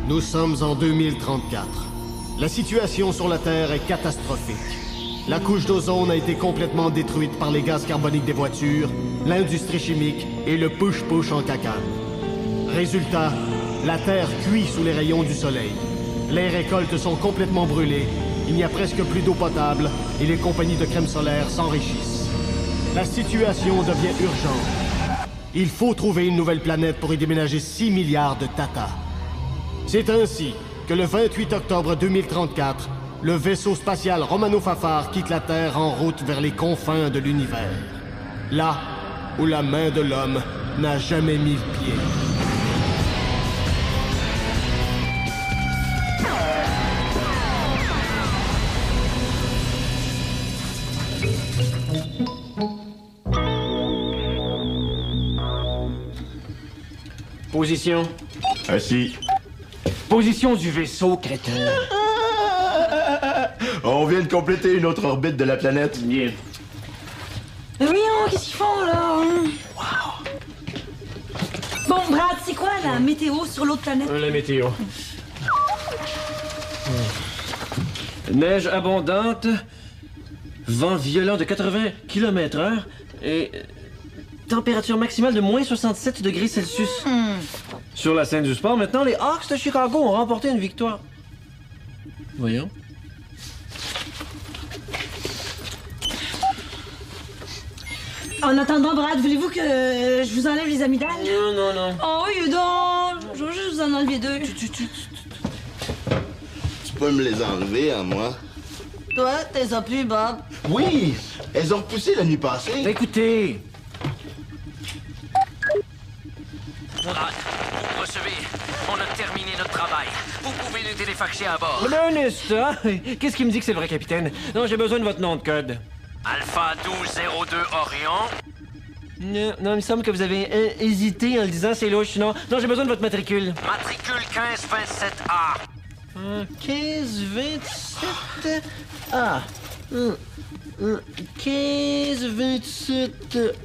Nous sommes en 2034. La situation sur la Terre est catastrophique. La couche d'ozone a été complètement détruite par les gaz carboniques des voitures, l'industrie chimique et le push-push en cacane. Résultat, la Terre cuit sous les rayons du soleil. Les récoltes sont complètement brûlées, il n'y a presque plus d'eau potable et les compagnies de crème solaire s'enrichissent. La situation devient urgente. Il faut trouver une nouvelle planète pour y déménager 6 milliards de Tata. C'est ainsi que le 28 octobre 2034, le vaisseau spatial Romano Fafar quitte la Terre en route vers les confins de l'univers. Là où la main de l'homme n'a jamais mis le pied. Position. Assis. Position du vaisseau, crétin. On vient de compléter une autre orbite de la planète. Bien. Mais voyons, qu'est-ce qu'ils font, là? Wow. Bon, Brad, c'est quoi la météo sur l'autre planète? La météo. Neige abondante, vent violent de 80 km/h et température maximale de moins 67 degrés Celsius. Sur la scène du sport, maintenant, les Hawks de Chicago ont remporté une victoire. Voyons. En attendant, Brad, voulez-vous que je vous enlève les amygdales? Non, non, non. Oh, oui, donc, je vais juste vous en enlever deux. Tu peux me les enlever à moi? Toi, t'es plus, Bob. Oui! Elles ont repoussé la nuit passée. Écoutez, Vous recevez. On a terminé notre travail. Vous pouvez nous téléfaxer à bord. un instant. Qu'est-ce qui me dit que c'est vrai, capitaine? Non, j'ai besoin de votre nom de code. Alpha 1202 Orion. Non, il me semble que vous avez hésité en le disant, c'est louche. Non, j'ai besoin de votre matricule. Matricule 1527A. 1527 A. 1527 A.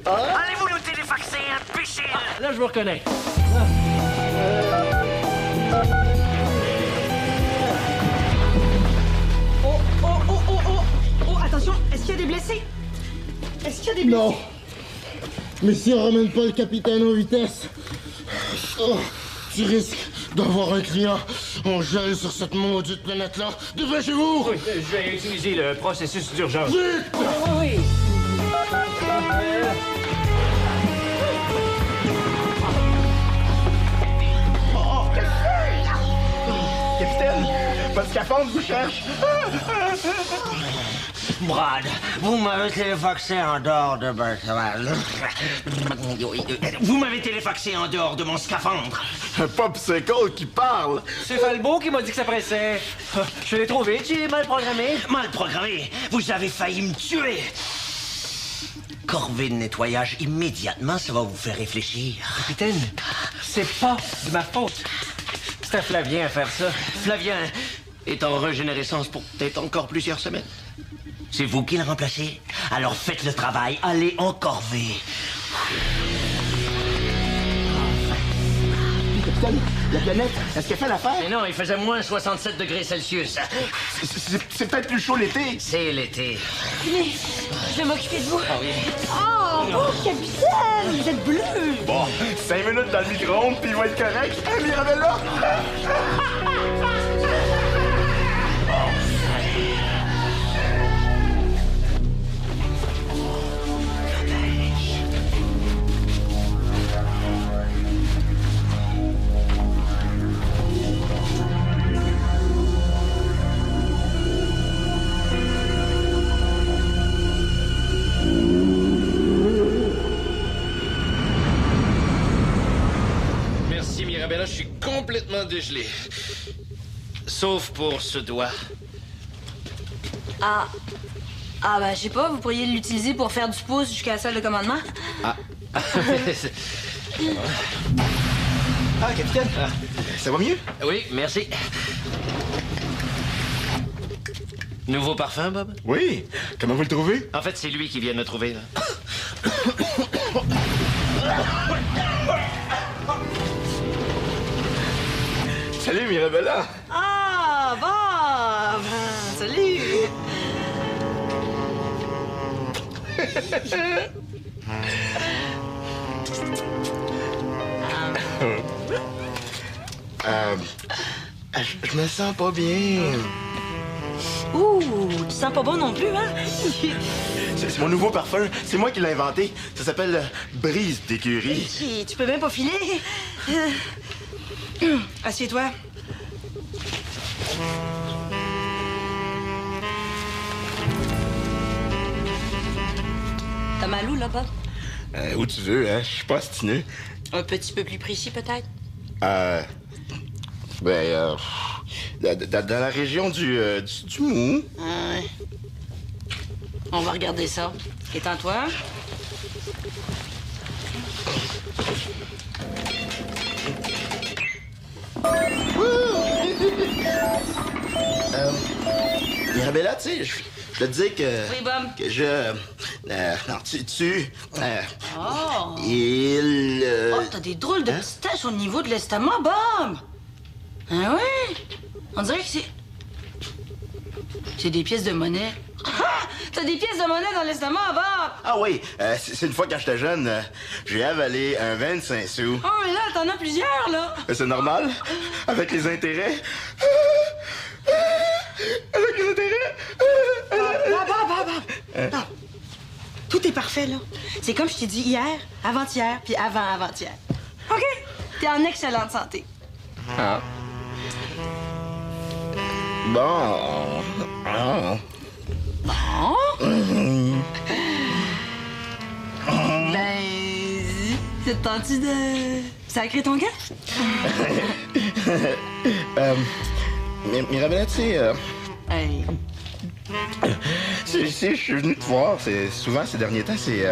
Allez-vous nous téléfaxer, imbécile? Là, je vous reconnais. Oh, attention, est-ce qu'il y a des blessés? Est-ce qu'il y a des blessés? Non! Mais si on ramène pas le capitaine en vitesse, tu risques d'avoir un client. On gèle sur cette maudite planète-là. Dépêchez-vous! Oui, je vais utiliser le processus d'urgence. Vite! Oui. Capitaine, votre scaphandre vous cherche. Brad, vous m'avez téléfaxé en dehors de... Vous m'avez téléfaxé en dehors de mon scaphandre. Un popsicle qui parle. C'est Falbo qui m'a dit que ça pressait. Je l'ai trouvé, tu es mal programmé. Mal programmé, vous avez failli me tuer. Corvée de nettoyage immédiatement, ça va vous faire réfléchir. Capitaine, c'est pas de ma faute. C'est à Flavien à faire ça. Flavien est en régénérescence pour peut-être encore plusieurs semaines. C'est vous qui le remplacez? Alors faites le travail, allez en corvée. Capitaine, la planète, est-ce qu'elle fait l'affaire? Mais non, il faisait moins 67 degrés Celsius. C'est peut-être plus chaud l'été. C'est l'été. Mais je vais m'occuper de vous. Ah oui. Oh, capitaine, vous êtes bleu. Bon, 5 minutes dans le micro-ondes, puis il va être correct. Hein, Mirabella? Merci Mirabella, je suis complètement dégelé. Sauf pour ce doigt. Ah, ben, je sais pas, vous pourriez l'utiliser pour faire du pouce jusqu'à la salle de commandement? Ah, capitaine, ça va mieux? Oui, merci. Nouveau parfum, Bob? Oui. Comment vous le trouvez? En fait, c'est lui qui vient de me trouver, là. Salut, Mirabella! Ah, Bob! Salut! Je me sens pas bien. Ouh, tu sens pas bon non plus, hein? C'est mon nouveau parfum. C'est moi qui l'ai inventé. Ça s'appelle Brise d'écurie. Hey, tu peux même pas filer. Assieds-toi. T'as mal où, là, Bob? Où tu veux, hein? Je suis pas astineux. Un petit peu plus précis, peut-être? Dans la région du mou. Ah, ouais. On va regarder ça. Étends-toi. Mirabella, tu sais, je te dis que... Oui, Bob. Que je... non, Oh! Il... Oh, t'as des drôles de petites taches au niveau de l'estomac, Bob! Ah ouais? On dirait que c'est... C'est des pièces de monnaie. Ah! T'as des pièces de monnaie dans l'estomac, Bob! Ah oui, c'est une fois quand j'étais jeune, j'ai avalé un 25 sous. Oh, mais là, t'en as plusieurs, là! C'est normal, avec les intérêts. Avec les intérêts. Bob! Tout est parfait, là. C'est comme je t'ai dit hier, avant-hier, puis avant-avant-hier. OK? T'es en excellente santé. Ah. Bon. Ah. Bon? Ben... Ça te tente-tu de... sacrer ton gars? Mirabella, tu sais... Hey. Si je suis venu te voir, c'est souvent ces derniers temps, c'est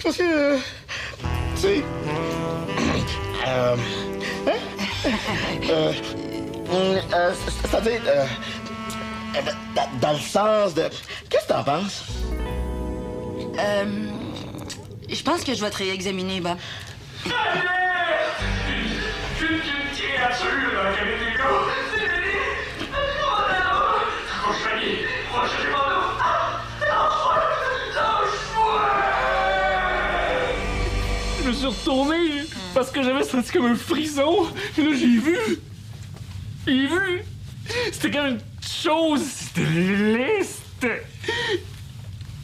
parce que, tu sais, c'est-à-dire, dans le sens de, qu'est-ce que t'en penses? Je pense que je vais te réexaminer, Bob. Une créature avec des gars. Je me suis retourné parce que j'avais senti comme un frisson. Et là, j'ai vu. C'était comme une chose. C'était laid.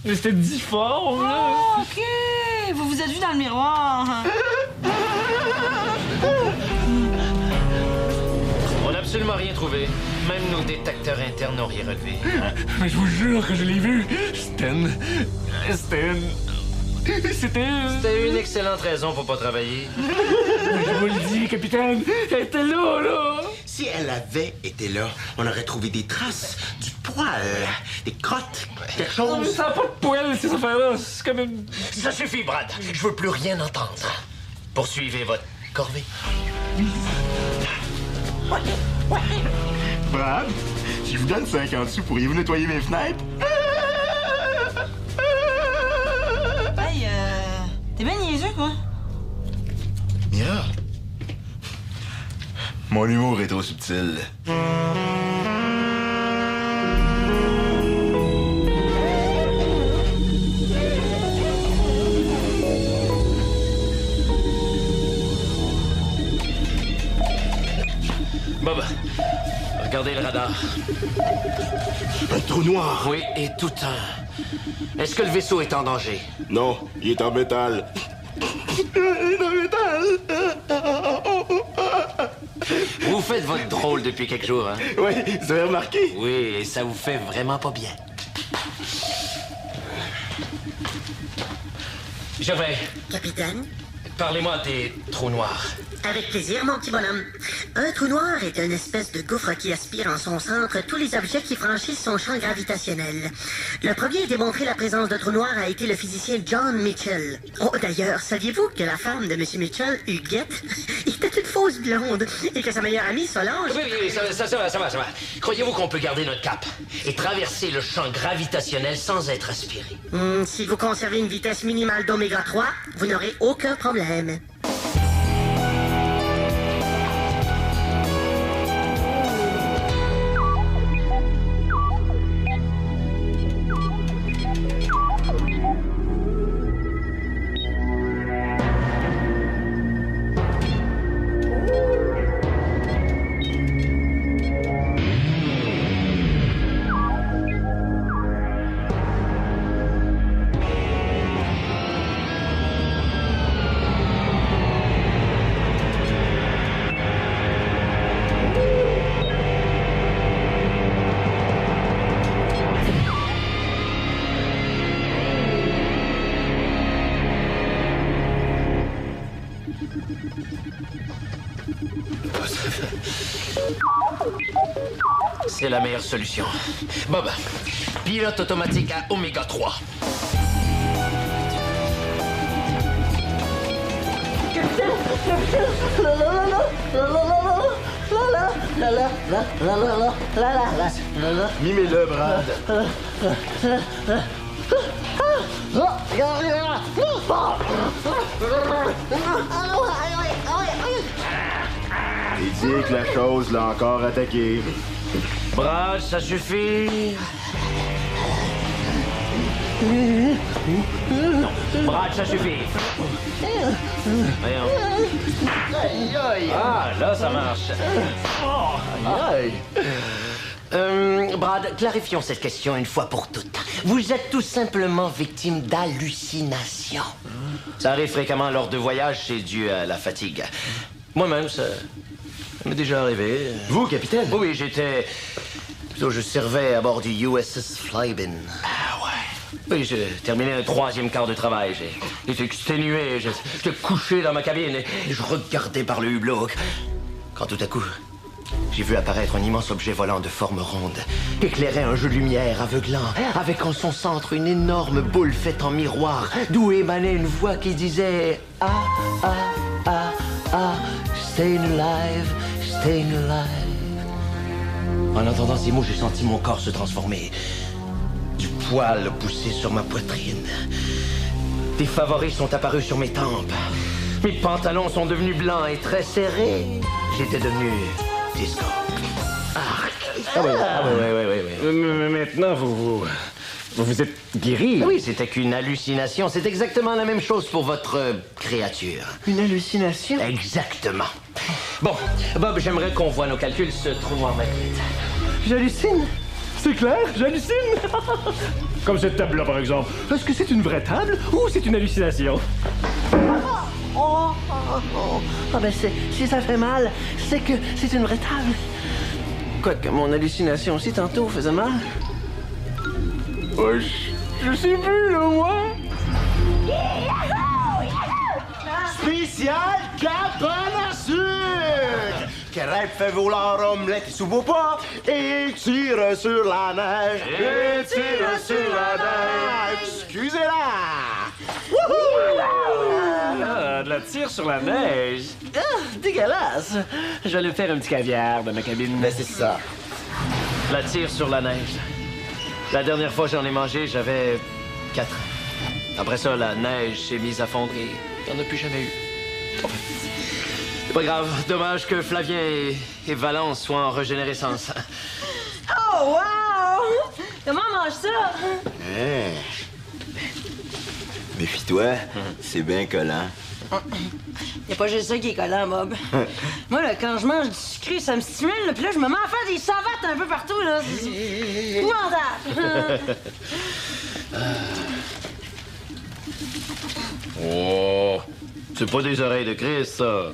C'était difforme, là. Oh, OK! Vous vous êtes vu dans le miroir. On n'a absolument rien trouvé. Même nos détecteurs internes n'ont rien relevé. Mais je vous jure que je l'ai vu. C'était C'était une excellente raison pour pas travailler. Je vous le dis, capitaine. Elle était là. Si elle avait été là, on aurait trouvé des traces, du poil, des crottes, quelque Non, mais chose. ça n'a pas de poêle, ces affaires-là. C'est comme une... Ça suffit, Brad. Je veux plus rien entendre. Poursuivez votre corvée. Brad, si je vous donne 50 sous, pourriez-vous nettoyer mes fenêtres? Hey, t'es bien niaiseux, quoi. Mira, mon humour est trop subtil. Bob, regardez le radar. Un trou noir. Oui, et tout un. Est-ce que le vaisseau est en danger? Non, il est en métal. Il est en métal. Vous faites votre drôle depuis quelques jours, hein? Oui, vous avez remarqué? Oui, et ça vous fait vraiment pas bien. Gervais, Capitaine, parlez-moi des trous noirs. avec plaisir, mon petit bonhomme. Un trou noir est une espèce de gouffre qui aspire en son centre tous les objets qui franchissent son champ gravitationnel. Le premier à démontrer la présence de trous noirs a été le physicien John Mitchell. Oh, d'ailleurs, saviez-vous que la femme de M. Mitchell, Huguette, était une fausse blonde et que sa meilleure amie, Solange... Oui, ça va. Croyez-vous qu'on peut garder notre cap et traverser le champ gravitationnel sans être aspiré? Si vous conservez une vitesse minimale d'oméga 3, vous n'aurez aucun problème. C'est la meilleure solution. Bob, pilote automatique à Oméga 3. Mimez-le, Brad. Il dit que la chose l'a encore attaqué. Brad, ça suffit. Non, Brad, ça suffit. Voyons. Ah, là, ça marche. Brad, clarifions cette question une fois pour toutes. Vous êtes tout simplement victime d'hallucinations. Ça arrive fréquemment lors de voyages, c'est dû à la fatigue. Moi-même, ça m'est déjà arrivé. Vous, capitaine? Oui, j'étais... Plutôt, je servais à bord du USS Flyben. Ah ouais? Oui, j'ai terminé un 3e quart de travail. J'étais exténué, j'étais couché dans ma cabine et je regardais par le hublot. Quand tout à coup, j'ai vu apparaître un immense objet volant de forme ronde, qui éclairait un jeu de lumière aveuglant, avec en son centre une énorme boule faite en miroir, d'où émanait une voix qui disait « Ah, ah, ah, ah, staying alive, staying alive ». En entendant ces mots, j'ai senti mon corps se transformer. Du poil poussé sur ma poitrine. Des favoris sont apparus sur mes tempes. Mes pantalons sont devenus blancs et très serrés. J'étais devenu disco. Mais maintenant, vous êtes guéri. Oui, c'était qu'une hallucination. C'est exactement la même chose pour votre créature. Une hallucination? Exactement. Bon, Bob, j'aimerais qu'on voit nos calculs se trouver en maquette. J'hallucine. C'est clair, j'hallucine. Comme cette table-là, par exemple. Est-ce que c'est une vraie table ou c'est une hallucination? Ah ben si ça fait mal, c'est que c'est une vraie table. Quoique mon hallucination aussi tantôt faisait mal. Oh, je sais plus, là, moi. Spécial cabane à sucre! Crêpe fait voler omelette et sous pas et tire sur la neige. Et tire sur la neige. Excusez-la! Ah, de la tire sur la neige. Ah, dégueulasse. Je vais aller me faire un petit caviar dans ma cabine. Mais c'est ça. La tire sur la neige. La dernière fois que j'en ai mangé, j'avais 4 ans. Après ça, la neige s'est mise à fondre et il n'y en a plus jamais eu. C'est pas grave. Dommage que Flavien et Valence soient en régénérescence. Oh, wow! Comment on mange ça? Méfie-toi, c'est bien collant. Y'a pas juste ça qui est collant, Bob. Moi, là, quand je mange du sucré, ça me stimule, là, puis là, je me mets à faire des savates un peu partout, là. C'est épouvantable. Oh! C'est pas des oreilles de Christ, ça.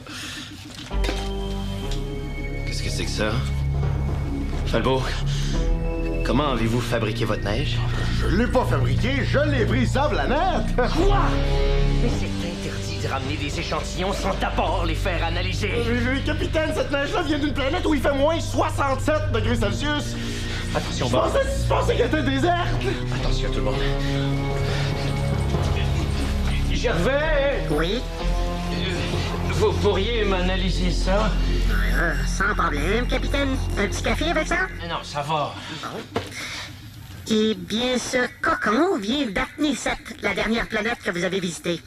Qu'est-ce que c'est que ça? Falbo, comment avez-vous fabriqué votre neige? Je l'ai pas fabriqué, je l'ai pris sans planète. Quoi? Mais c'est interdit de ramener des échantillons sans d'abord les faire analyser. Capitaine, cette neige-là vient d'une planète où il fait moins 67 degrés Celsius. Attention, Je Bob. pensais qu'elle était déserte. Attention, tout le monde. Gervais! Oui? Vous pourriez m'analyser ça? Sans problème, capitaine. Un petit café avec ça? Non, ça va. Eh bien, ce cocon vient d'Acné 7, la dernière planète que vous avez visitée.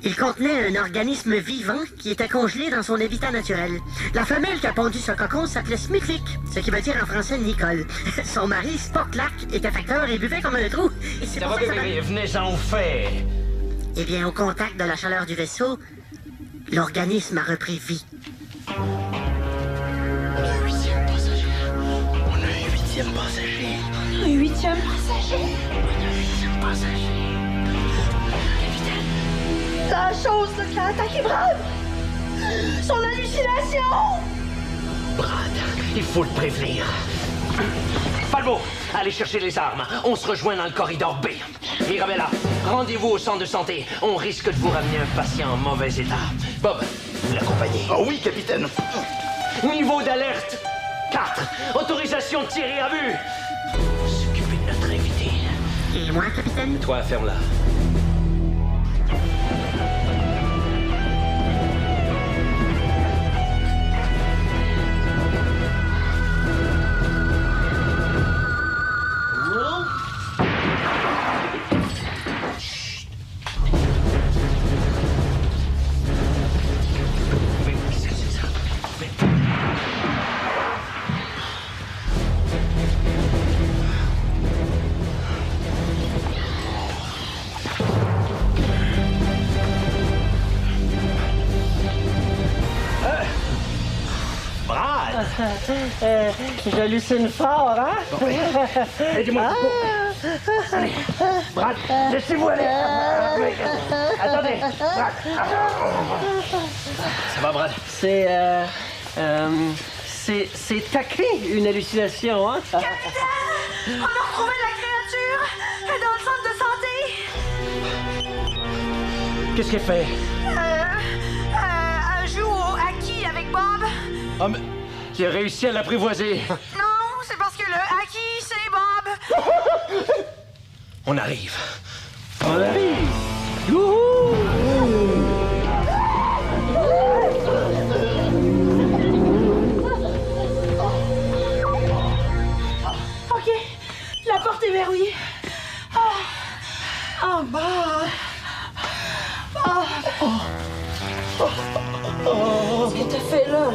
Il contenait un organisme vivant qui était congelé dans son habitat naturel. La femelle qui a pondu ce cocon s'appelait Smithwick, ce qui veut dire en français Nicole. Son mari, Sportlack, était facteur et buvait comme un trou. Et c'est Ça pour va, ça que ça bébé, venez-en au fait. Eh bien, au contact de la chaleur du vaisseau, l'organisme a repris vie. On a un 8e passager. On a un 8e passager. Un 8e passager. La chose là, qui a attaqué Brad. Son hallucination. Brad, il faut le prévenir. Falbo, allez chercher les armes. On se rejoint dans le corridor B. Mirabella, rendez-vous au centre de santé. On risque de vous ramener un patient en mauvais état. Bob, vous l'accompagner. Oh oui, capitaine. Niveau d'alerte 4. Autorisation de tirer à vue. S'occuper de notre invité. Et moi, capitaine? Toi, ferme-la. J'hallucine fort, hein? Aidez-moi. Allez, Brad, laissez-vous aller. Attendez, Brad. Ça va, Brad? C'est taclé, une hallucination, hein? Capitaine! On a retrouvé la créature! Elle est dans le centre de santé! Qu'est-ce qu'elle fait? Elle joue au hockey avec Bob. Ah, mais... Qui a réussi à l'apprivoiser. Non, c'est parce que le hockey, c'est Bob. On arrive. On arrive! Youhou! OK, la porte est verrouillée. Oh, Bob. Ce que t'as fait là.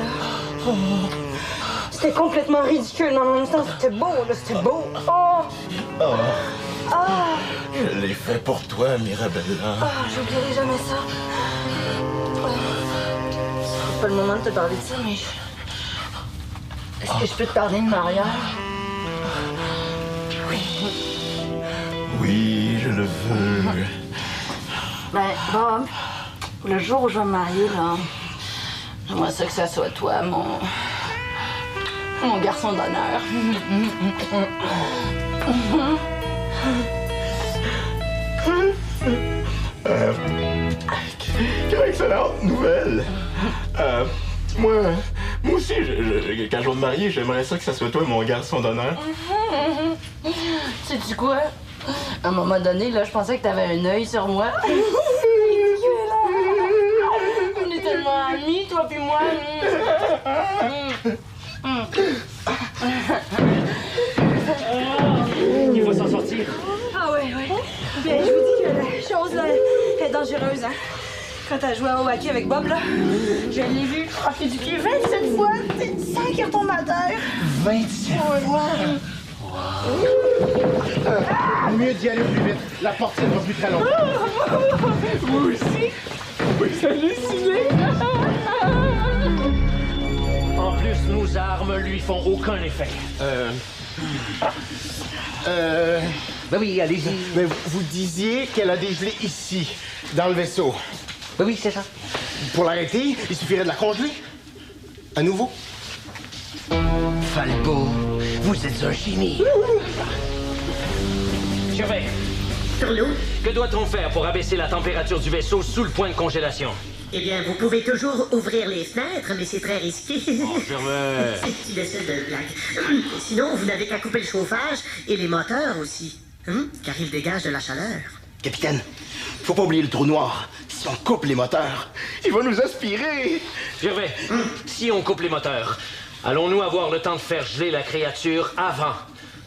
C'était complètement ridicule, mais en même temps, c'était beau, là, c'était beau. Je l'ai fait pour toi, Mirabella. J'oublierai jamais ça. Ce sera pas le moment de te parler de ça, mais... Est-ce que je peux te parler de mariage? Oui, je le veux. Ben, Bob, le jour où je vais me marier, là, j'aimerais ça que ça soit toi, mon garçon d'honneur. Quelle excellente nouvelle. Moi aussi, quand je vais me marier, j'aimerais ça que ça soit toi, mon garçon d'honneur. Sais-tu quoi? À un moment donné, là, je pensais que t'avais un œil sur moi. On est tellement amis, toi puis moi. Il faut s'en sortir. Ah oui. Bien, je vous dis que la chose, là, est dangereuse, hein. Quand t'as joué au hockey avec Bob, là, je l'ai vu frapper du pied 27 fois, sans qu'il retombe à terre. 27 fois? Mieux d'y aller plus vite. La porte tiendra plus très longtemps. Vous aussi? Vous hallucinez? En plus, nos armes lui font aucun effet. Ben oui, allez-y. Mais vous disiez qu'elle a dégelé ici, dans le vaisseau. Ben oui, c'est ça. Pour l'arrêter, il suffirait de la congeler. À nouveau. Falco, vous êtes un génie. Gervais, Sur l'eau? que doit-on faire pour abaisser la température du vaisseau sous le point de congélation? Eh bien, vous pouvez toujours ouvrir les fenêtres, mais c'est très risqué. Gervais. C'est une espèce de blague. Sinon, vous n'avez qu'à couper le chauffage et les moteurs aussi. Car ils dégagent de la chaleur. Capitaine, faut pas oublier le trou noir. Si on coupe les moteurs, il va nous aspirer. Gervais, si on coupe les moteurs, allons-nous avoir le temps de faire geler la créature avant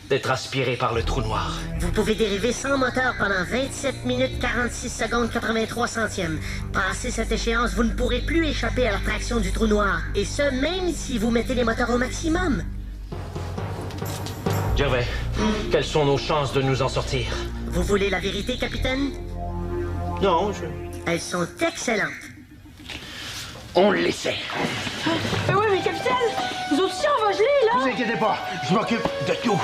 d'être aspiré par le trou noir? Vous pouvez dériver sans moteur pendant 27 minutes 46 secondes 83 centièmes. Passé cette échéance, vous ne pourrez plus échapper à l'attraction du trou noir. Et ce, même si vous mettez les moteurs au maximum. Gervais, quelles sont nos chances de nous en sortir? Vous voulez la vérité, capitaine? Non, Elles sont excellentes. on l'essaie. Mais oui, mais capitaine, nous aussi, on va geler, là. Ne vous inquiétez pas, je m'occupe de tout.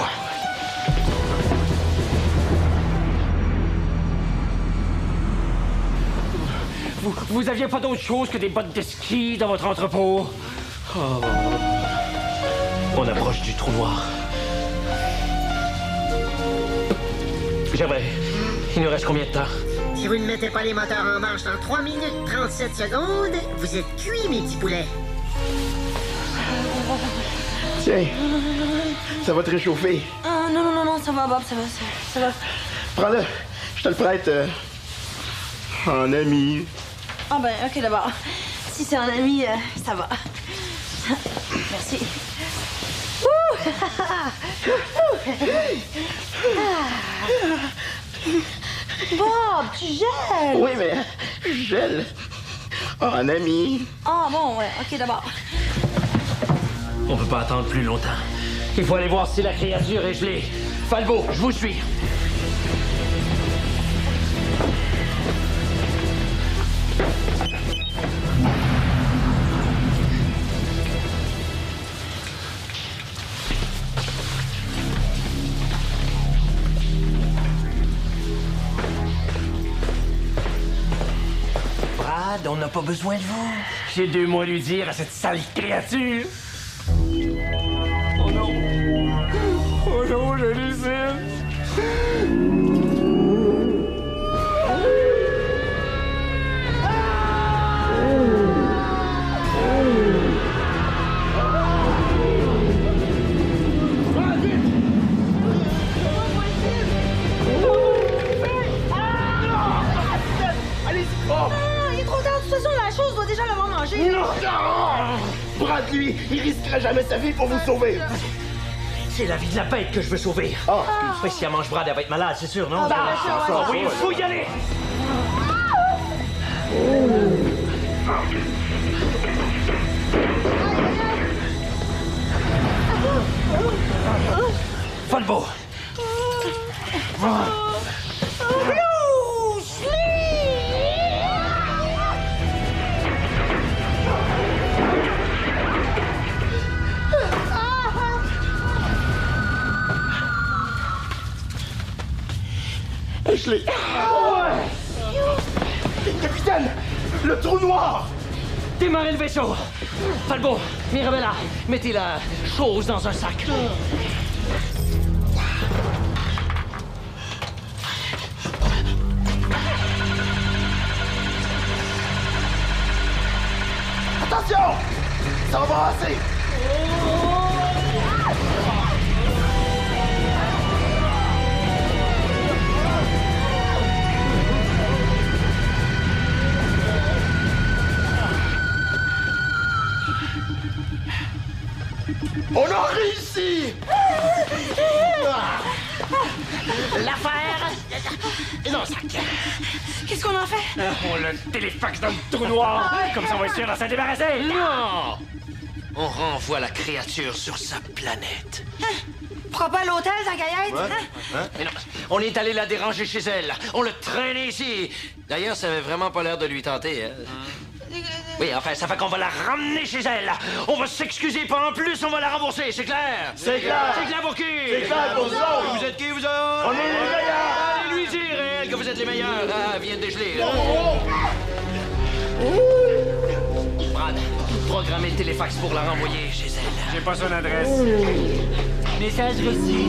Vous aviez pas d'autre chose que des bottes de ski dans votre entrepôt? Oh. On approche du trou noir. Gervais, il nous reste combien de temps? Si vous ne mettez pas les moteurs en marche dans 3 minutes 37 secondes, vous êtes cuits, mes petits poulets. Tiens, ça va te réchauffer. Ah, non, ça va, Bob, ça va. Prends-le, je te le prête en ami. Ah ben, ok, d'abord. Si c'est un ami, ça va. Merci. Bob, tu gèles! Oui, mais je gèle. En ami. Ah bon, ouais, ok, d'abord. On peut pas attendre plus longtemps. Il faut aller voir si la créature est gelée. Falbo, je vous suis. Brad, on n'a pas besoin de vous. J'ai 2 mots à lui dire à cette sale créature. Oh non! Oh non, j'hallucine! Allez-y, oh! Il est trop tard, de toute façon, la chose doit déjà l'avoir mangé. Non! Brad, lui, il risquera jamais sa vie pour vous sauver. C'est la vie de la bête que je veux sauver. Oh, Mais si elle mange Brad, elle va être malade, c'est sûr, non? Ah, bien sûr, ouais. Oui, il faut y aller! Falbo! je l'ai. Capitaine, le trou noir! Démarrez le vaisseau! Falbo, Mirabella, mettez la chose dans un sac. Attention! Ça va brasser! On a réussi! L'affaire est dans le sac. Qu'est-ce qu'on en fait? On le téléfaxe dans le trou noir. Comme ça, on va être sûr de s'en débarrasser. Non! On renvoie la créature sur sa planète. Prends pas l'hôtel, Zagaïette? Mais non, on est allé la déranger chez elle. On l'a traîné ici. D'ailleurs, ça avait vraiment pas l'air de lui tenter. Hein? Oui, enfin, ça fait qu'on va la ramener chez elle. On va s'excuser, pas en plus, on va la rembourser, c'est clair? C'est clair! C'est clair pour qui? C'est clair pour nous! Vous êtes qui, vous autres? On est les meilleurs! Allez lui dire, elle, que vous êtes les meilleurs. Ah, elle vient de dégeler. Brad, programmez le téléfax pour la renvoyer chez elle. J'ai pas son adresse. Message reçu.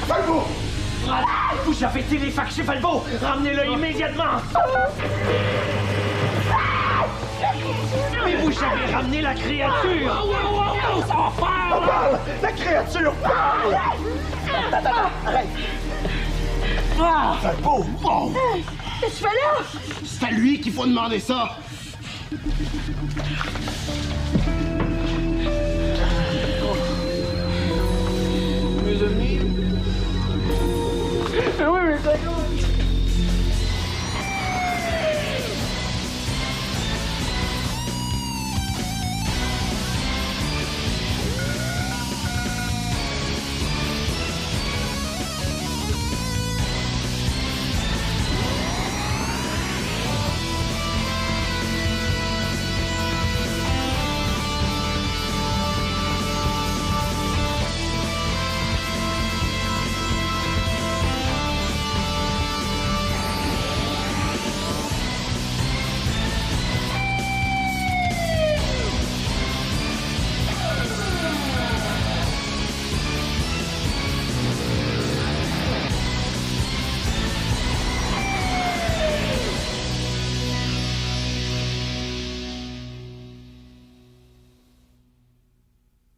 Falbo! Vous avez téléfaxé Falbo! Ramenez-le immédiatement! Mais vous avez ramené la créature! On parle! La créature parle! Attends, arrête! Falbo! Oh. Qu'est-ce que tu fais là? C'est à lui qu'il faut demander ça! Mes amis? Oui, mais c'est